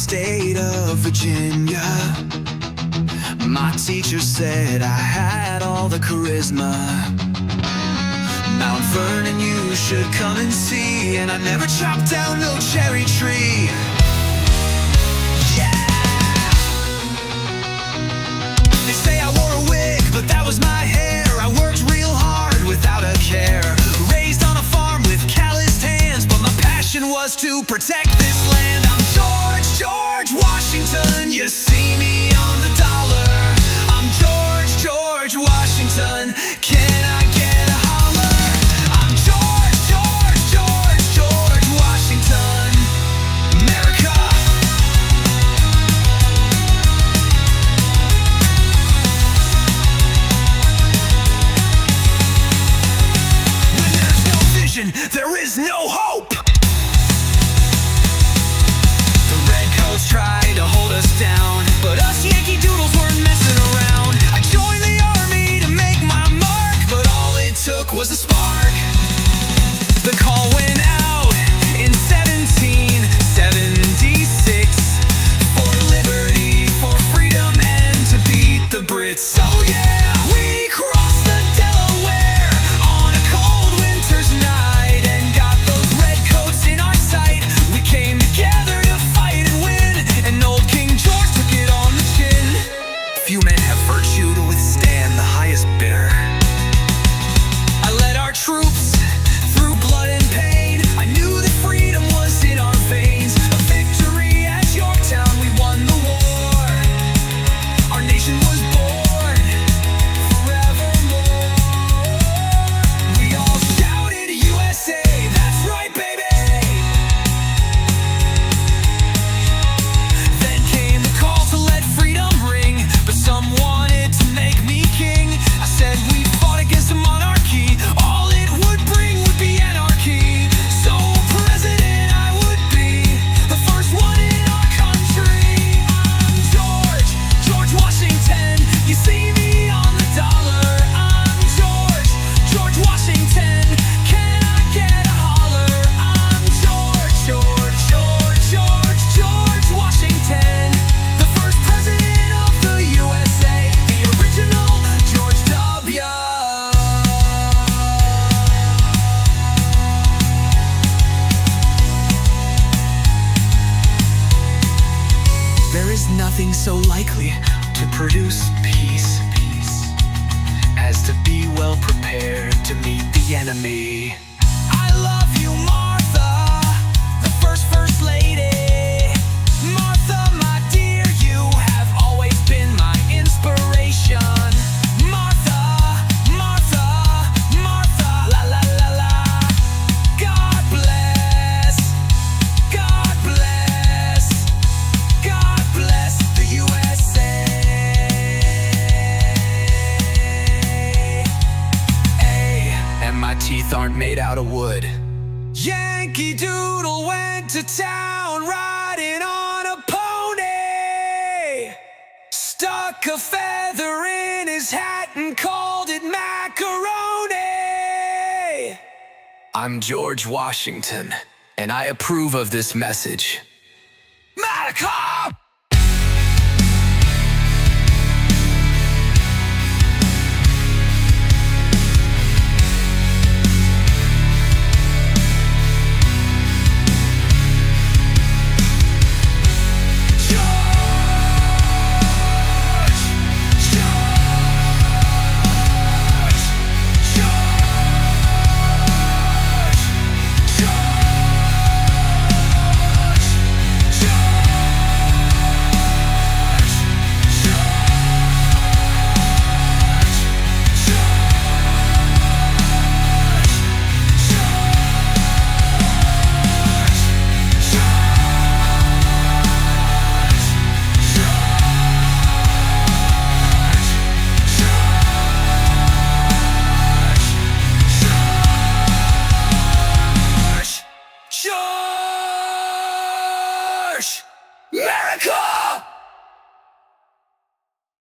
state of Virginia. My teacher said I had all the charisma. Mount Vernon you should come and see, and I never chopped down no cherry tree. Yeah! They say I wore a wig, but that was my hair. I worked real hard without a care. Raised on a farm with calloused hands, but my passion was to protect this land. I'm George Washington, you see me on the dollar. I'm George Washington, can I get a holler? I'm George Washington, Merica. When there's no vision, there is no hope. Tried to hold us down, but us Yankee Doodles weren't messing around. I joined the army to make my mark, but all it took was a spark. The call went out in 1776 for liberty, for freedom, and to beat the Brits. Oh yeah, we crossed the Delaware on a cold winter's night and got those red coats in our sight. We came together to fight and win. And old King George took it on the chin. Few men have virtue to withstand the highest bidder. I led our troops through blood and pain. I knew that freedom was in our veins. A victory at Yorktown, we won the war. Our nation was born forevermore. We all shouted USA, that's right, baby. Nothing so likely to produce peace as to be well prepared to meet the enemy. I love you, Martha, the first lady. Martha, my dear, you have always been my inspiration. Martha, la la la la. God bless, God bless, God bless the USA. And my teeth aren't made out of wood. Yankee Doodle went to town riding on a pony. Stuck a feather in his hat and called it macaroni. I'm George Washington, and I approve of this message. Merica!